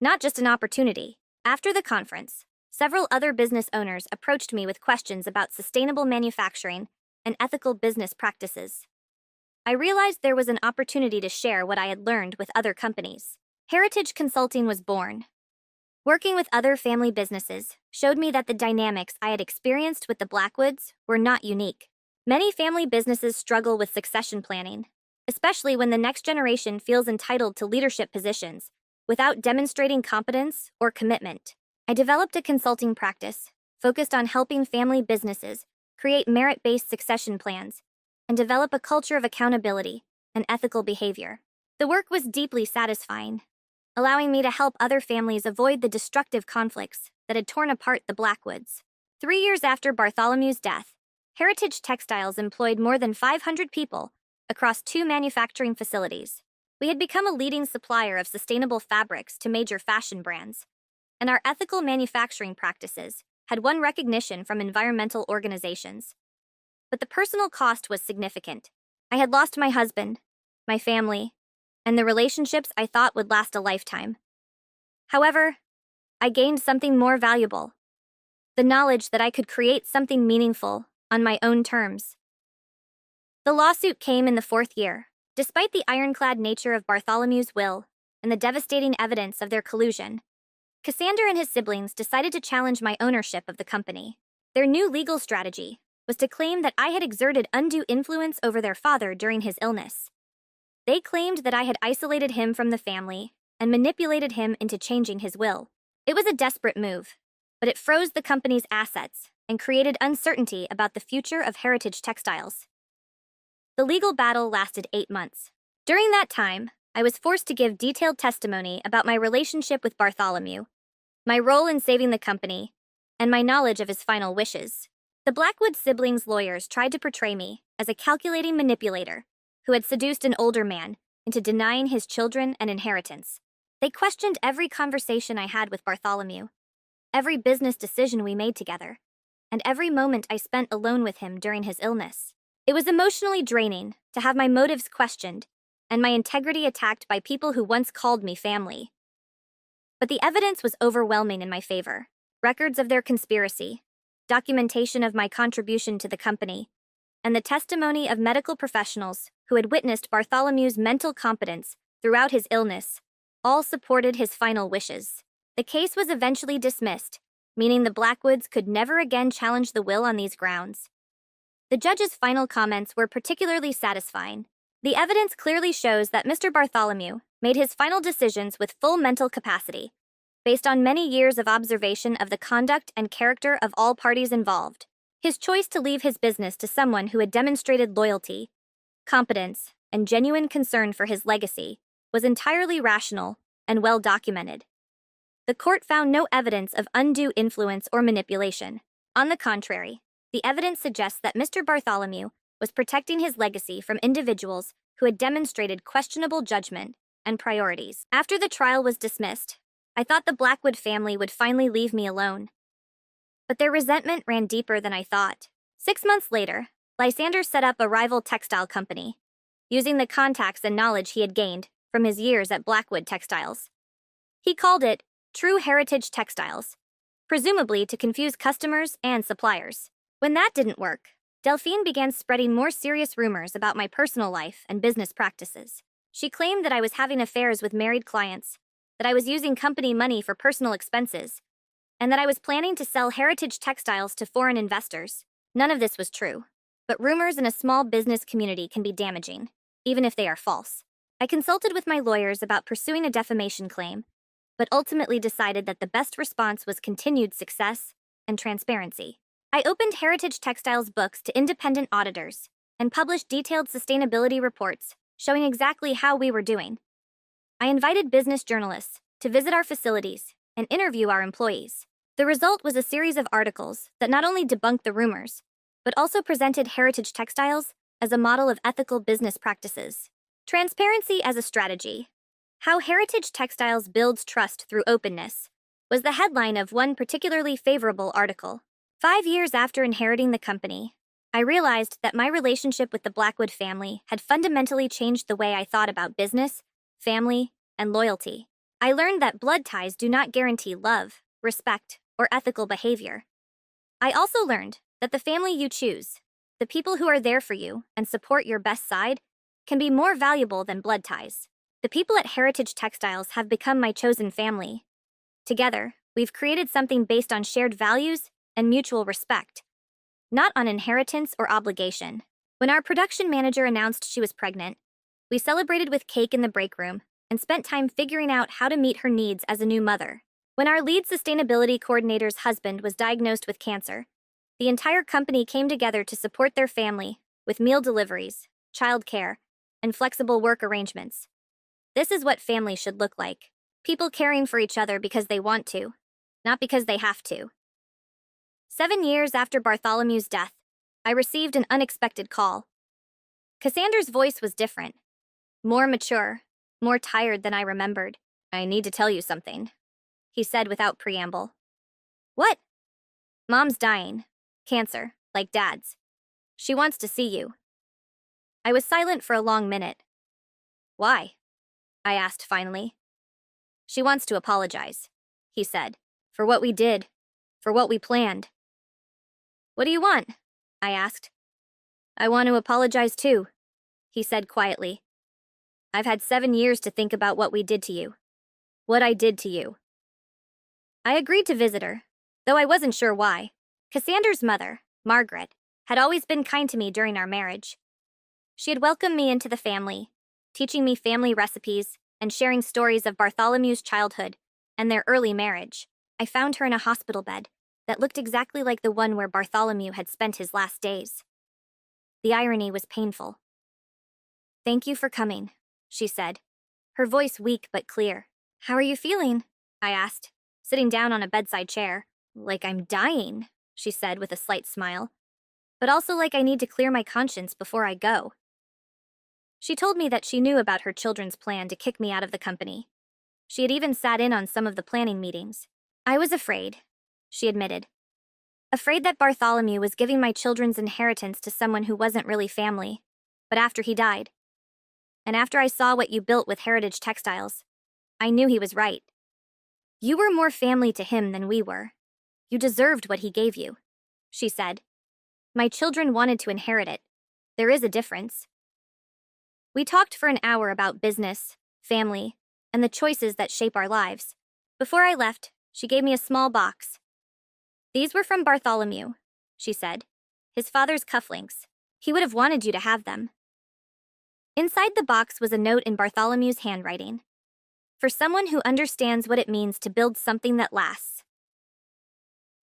not just an opportunity. After the conference, several other business owners approached me with questions about sustainable manufacturing and ethical business practices. I realized there was an opportunity to share what I had learned with other companies. Heritage Consulting was born. Working with other family businesses showed me that the dynamics I had experienced with the Blackwoods were not unique. Many family businesses struggle with succession planning, especially when the next generation feels entitled to leadership positions without demonstrating competence or commitment. I developed a consulting practice focused on helping family businesses create merit-based succession plans and develop a culture of accountability and ethical behavior. The work was deeply satisfying, allowing me to help other families avoid the destructive conflicts that had torn apart the Blackwoods. 3 years after Bartholomew's death, Heritage Textiles employed more than 500 people across 2 manufacturing facilities. We had become a leading supplier of sustainable fabrics to major fashion brands, and our ethical manufacturing practices had won recognition from environmental organizations. But the personal cost was significant. I had lost my husband, my family, and the relationships I thought would last a lifetime. However, I gained something more valuable: the knowledge that I could create something meaningful on my own terms. The lawsuit came in the 4th year. Despite the ironclad nature of Bartholomew's will and the devastating evidence of their collusion, Cassander and his siblings decided to challenge my ownership of the company. Their new legal strategy was to claim that I had exerted undue influence over their father during his illness. They claimed that I had isolated him from the family and manipulated him into changing his will. It was a desperate move, but it froze the company's assets and created uncertainty about the future of Heritage Textiles. The legal battle lasted 8 months. During that time, I was forced to give detailed testimony about my relationship with Bartholomew, my role in saving the company, and my knowledge of his final wishes. The Blackwood siblings' lawyers tried to portray me as a calculating manipulator who had seduced an older man into denying his children an inheritance. They questioned every conversation I had with Bartholomew, every business decision we made together, and every moment I spent alone with him during his illness. It was emotionally draining to have my motives questioned and my integrity attacked by people who once called me family. But the evidence was overwhelming in my favor. Records of their conspiracy, documentation of my contribution to the company, and the testimony of medical professionals who had witnessed Bartholomew's mental competence throughout his illness all supported his final wishes. The case was eventually dismissed, meaning the Blackwoods could never again challenge the will on these grounds. The judge's final comments were particularly satisfying. The evidence clearly shows that Mr. Bartholomew made his final decisions with full mental capacity, based on many years of observation of the conduct and character of all parties involved. His choice to leave his business to someone who had demonstrated loyalty, competence, and genuine concern for his legacy was entirely rational and well documented. The court found no evidence of undue influence or manipulation. On the contrary, the evidence suggests that Mr. Bartholomew was protecting his legacy from individuals who had demonstrated questionable judgment and priorities. After the trial was dismissed, I thought the Blackwood family would finally leave me alone. But their resentment ran deeper than I thought. 6 months later, Lysander set up a rival textile company, using the contacts and knowledge he had gained from his years at Blackwood Textiles. He called it True Heritage Textiles, presumably to confuse customers and suppliers. When that didn't work, Delphine began spreading more serious rumors about my personal life and business practices. She claimed that I was having affairs with married clients, that I was using company money for personal expenses, and that I was planning to sell heritage textiles to foreign investors. None of this was true, but rumors in a small business community can be damaging, even if they are false. I consulted with my lawyers about pursuing a defamation claim, but ultimately decided that the best response was continued success and transparency. I opened Heritage Textiles books to independent auditors and published detailed sustainability reports showing exactly how we were doing. I invited business journalists to visit our facilities and interview our employees. The result was a series of articles that not only debunked the rumors, but also presented Heritage Textiles as a model of ethical business practices. Transparency as a strategy. How Heritage Textiles builds trust through openness was the headline of one particularly favorable article. 5 years after inheriting the company, I realized that my relationship with the Blackwood family had fundamentally changed the way I thought about business, family, and loyalty. I learned that blood ties do not guarantee love, respect, or ethical behavior. I also learned that the family you choose, the people who are there for you and support your best side, can be more valuable than blood ties. The people at Heritage Textiles have become my chosen family. Together, we've created something based on shared values and mutual respect, not on inheritance or obligation. When our production manager announced she was pregnant, we celebrated with cake in the break room and spent time figuring out how to meet her needs as a new mother. When our lead sustainability coordinator's husband was diagnosed with cancer, the entire company came together to support their family with meal deliveries, childcare, and flexible work arrangements. This is what family should look like. People caring for each other because they want to, not because they have to. 7 years after Bartholomew's death, I received an unexpected call. Cassander's voice was different, more mature, more tired than I remembered. "I need to tell you something," he said without preamble. "What?" "Mom's dying. Cancer, like Dad's. She wants to see you." I was silent for a long minute. "Why?" I asked finally. "She wants to apologize," he said, "for what we did, for what we planned." "What do you want?" I asked. "I want to apologize too," he said quietly. "I've had 7 years to think about what we did to you. What I did to you." I agreed to visit her, though I wasn't sure why. Cassander's mother, Margaret, had always been kind to me during our marriage. She had welcomed me into the family, teaching me family recipes and sharing stories of Bartholomew's childhood and their early marriage. I found her in a hospital bed that looked exactly like the one where Bartholomew had spent his last days. The irony was painful. "Thank you for coming," she said, her voice weak but clear. "How are you feeling?" I asked, sitting down on a bedside chair. "Like I'm dying," she said with a slight smile, "but also like I need to clear my conscience before I go." She told me that she knew about her children's plan to kick me out of the company. She had even sat in on some of the planning meetings. "I was afraid," she admitted. "Afraid that Bartholomew was giving my children's inheritance to someone who wasn't really family, but after he died. And after I saw what you built with Heritage Textiles, I knew he was right. You were more family to him than we were. You deserved what he gave you," she said. "My children wanted to inherit it. There is a difference." We talked for an hour about business, family, and the choices that shape our lives. Before I left, she gave me a small box. These were from Bartholomew, she said. His father's cufflinks. He would have wanted you to have them. Inside the box was a note in Bartholomew's handwriting. For someone who understands what it means to build something that lasts.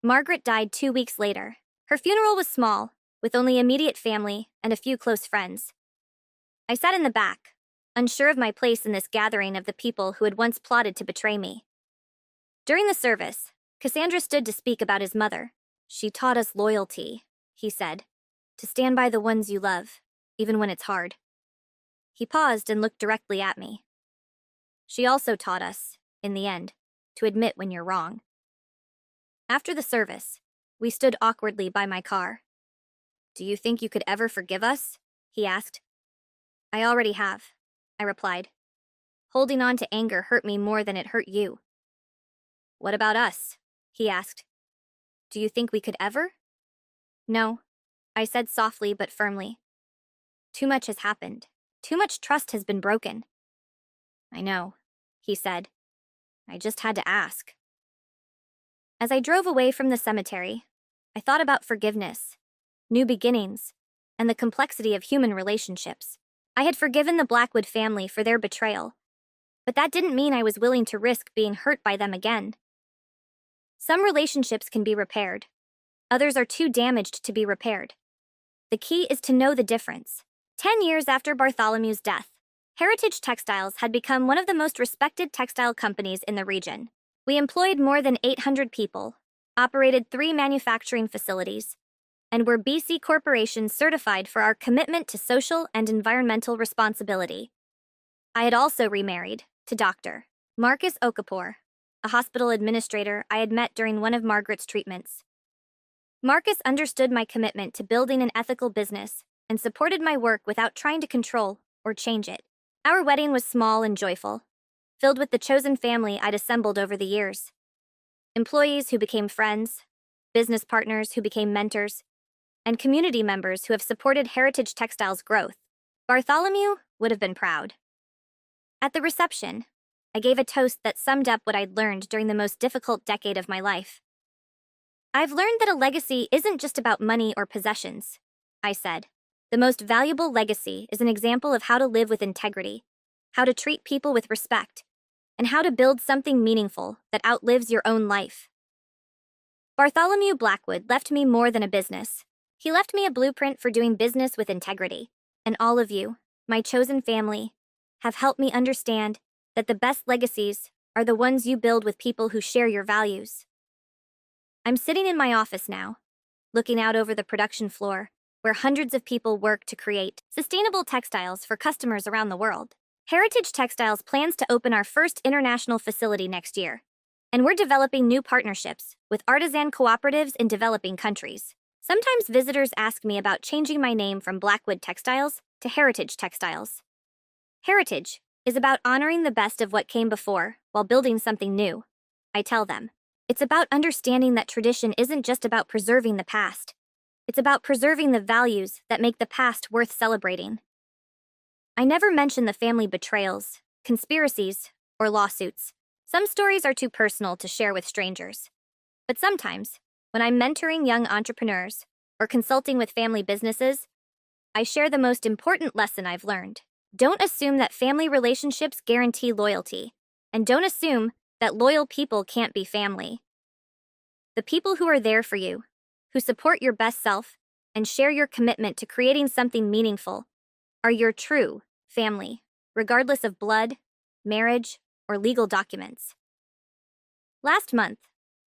Margaret died 2 weeks later. Her funeral was small, with only immediate family and a few close friends. I sat in the back, unsure of my place in this gathering of the people who had once plotted to betray me. During the service, Cassandra stood to speak about his mother. She taught us loyalty, he said, to stand by the ones you love, even when it's hard. He paused and looked directly at me. She also taught us, in the end, to admit when you're wrong. After the service, we stood awkwardly by my car. Do you think you could ever forgive us? He asked. I already have, I replied. Holding on to anger hurt me more than it hurt you. What about us? He asked. Do you think we could ever? No, I said softly but firmly. Too much has happened. Too much trust has been broken. I know, he said. I just had to ask. As I drove away from the cemetery, I thought about forgiveness, new beginnings, and the complexity of human relationships. I had forgiven the Blackwood family for their betrayal, but that didn't mean I was willing to risk being hurt by them again. Some relationships can be repaired. Others are too damaged to be repaired. The key is to know the difference. 10 years after Bartholomew's death, Heritage Textiles had become one of the most respected textile companies in the region. We employed more than 800 people, operated 3 manufacturing facilities, and were BC Corporation certified for our commitment to social and environmental responsibility. I had also remarried to Dr. Marcus Okafor, a hospital administrator I had met during one of Margaret's treatments. Marcus understood my commitment to building an ethical business and supported my work without trying to control or change it. Our wedding was small and joyful, filled with the chosen family I'd assembled over the years. Employees who became friends, business partners who became mentors, and community members who have supported Heritage Textiles' growth. Bartholomew would have been proud. At the reception, I gave a toast that summed up what I'd learned during the most difficult decade of my life. I've learned that a legacy isn't just about money or possessions, I said. The most valuable legacy is an example of how to live with integrity, how to treat people with respect, and how to build something meaningful that outlives your own life. Bartholomew Blackwood left me more than a business. He left me a blueprint for doing business with integrity, and all of you, my chosen family, have helped me understand that the best legacies are the ones you build with people who share your values. I'm sitting in my office now, looking out over the production floor, where hundreds of people work to create sustainable textiles for customers around the world. Heritage Textiles plans to open our first international facility next year, and we're developing new partnerships with artisan cooperatives in developing countries. Sometimes visitors ask me about changing my name from Blackwood Textiles to Heritage Textiles. Heritage is about honoring the best of what came before while building something new. I tell them, it's about understanding that tradition isn't just about preserving the past. It's about preserving the values that make the past worth celebrating. I never mention the family betrayals, conspiracies, or lawsuits. Some stories are too personal to share with strangers. But sometimes, when I'm mentoring young entrepreneurs or consulting with family businesses, I share the most important lesson I've learned. Don't assume that family relationships guarantee loyalty, and don't assume that loyal people can't be family. The people who are there for you, who support your best self, and share your commitment to creating something meaningful, are your true family, regardless of blood, marriage, or legal documents. Last month,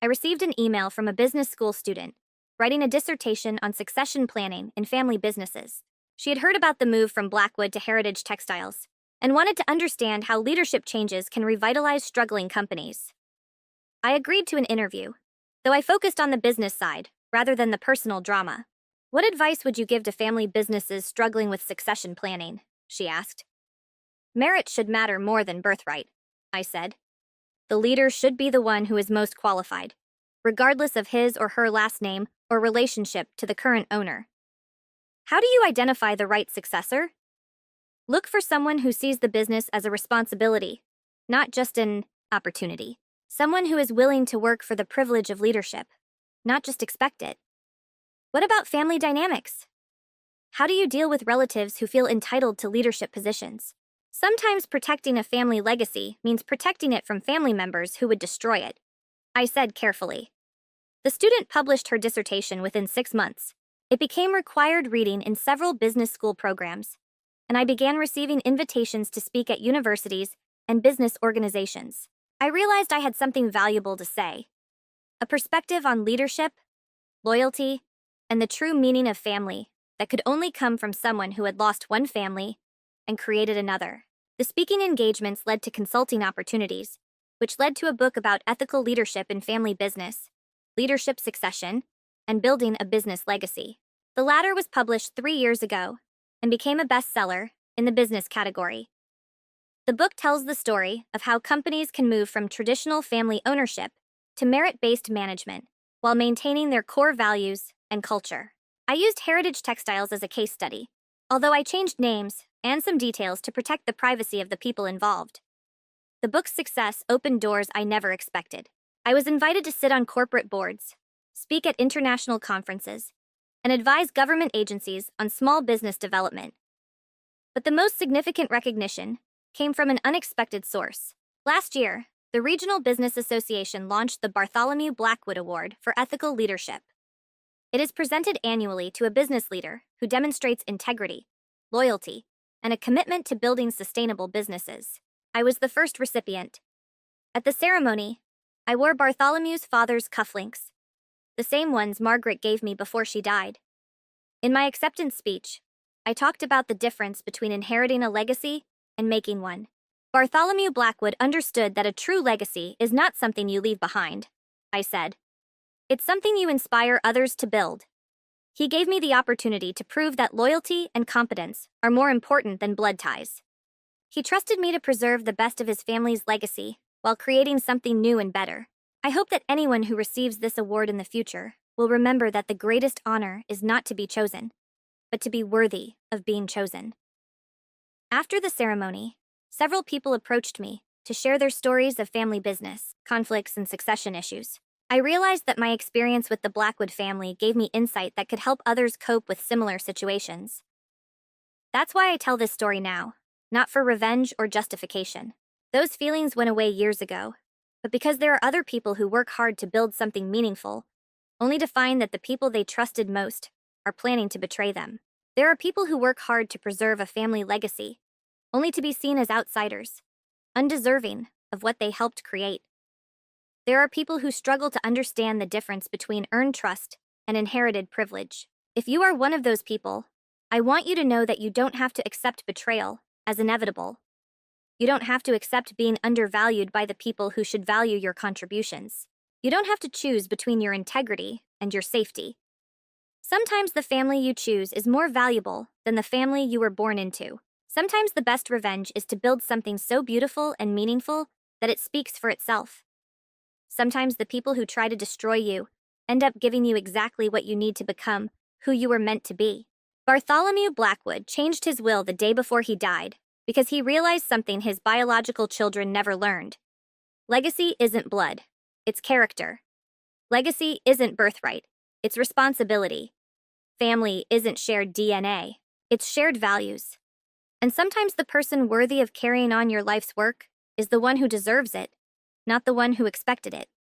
I received an email from a business school student writing a dissertation on succession planning in family businesses. She had heard about the move from Blackwood to Heritage Textiles and wanted to understand how leadership changes can revitalize struggling companies. I agreed to an interview, though I focused on the business side rather than the personal drama. What advice would you give to family businesses struggling with succession planning? She asked. Merit should matter more than birthright, I said. The leader should be the one who is most qualified, regardless of his or her last name or relationship to the current owner. How do you identify the right successor? Look for someone who sees the business as a responsibility, not just an opportunity. Someone who is willing to work for the privilege of leadership. not just expect it. What about family dynamics? How do you deal with relatives who feel entitled to leadership positions? Sometimes protecting a family legacy means protecting it from family members who would destroy it, I said carefully. The student published her dissertation within 6 months. It became required reading in several business school programs, and I began receiving invitations to speak at universities and business organizations. I realized I had something valuable to say, a perspective on leadership, loyalty, and the true meaning of family that could only come from someone who had lost one family and created another. The speaking engagements led to consulting opportunities, which led to a book about ethical leadership in family business, leadership succession, and building a business legacy. The latter was published 3 years ago and became a bestseller in the business category. The book tells the story of how companies can move from traditional family ownership to merit-based management while maintaining their core values and culture. I used Heritage Textiles as a case study, although I changed names and some details to protect the privacy of the people involved. The book's success opened doors I never expected. I was invited to sit on corporate boards, speak at international conferences, and advise government agencies on small business development. But the most significant recognition came from an unexpected source. Last year, the Regional Business Association launched the Bartholomew Blackwood Award for Ethical Leadership. It is presented annually to a business leader who demonstrates integrity, loyalty, and a commitment to building sustainable businesses. I was the first recipient. At the ceremony, I wore Bartholomew's father's cufflinks, the same ones Margaret gave me before she died. In my acceptance speech, I talked about the difference between inheriting a legacy and making one. Bartholomew Blackwood understood that a true legacy is not something you leave behind, I said. It's something you inspire others to build. He gave me the opportunity to prove that loyalty and competence are more important than blood ties. He trusted me to preserve the best of his family's legacy while creating something new and better. I hope that anyone who receives this award in the future will remember that the greatest honor is not to be chosen, but to be worthy of being chosen. After the ceremony, several people approached me to share their stories of family business, conflicts, and succession issues. I realized that my experience with the Blackwood family gave me insight that could help others cope with similar situations. That's why I tell this story now, not for revenge or justification. Those feelings went away years ago, but because there are other people who work hard to build something meaningful, only to find that the people they trusted most are planning to betray them. There are people who work hard to preserve a family legacy, only to be seen as outsiders, undeserving of what they helped create. There are people who struggle to understand the difference between earned trust and inherited privilege. If you are one of those people, I want you to know that you don't have to accept betrayal as inevitable. You don't have to accept being undervalued by the people who should value your contributions. You don't have to choose between your integrity and your safety. Sometimes the family you choose is more valuable than the family you were born into. Sometimes the best revenge is to build something so beautiful and meaningful that it speaks for itself. Sometimes the people who try to destroy you end up giving you exactly what you need to become who you were meant to be. Bartholomew Blackwood changed his will the day before he died because he realized something his biological children never learned. Legacy isn't blood, it's character. Legacy isn't birthright, it's responsibility. Family isn't shared DNA, it's shared values. And sometimes the person worthy of carrying on your life's work is the one who deserves it, not the one who expected it.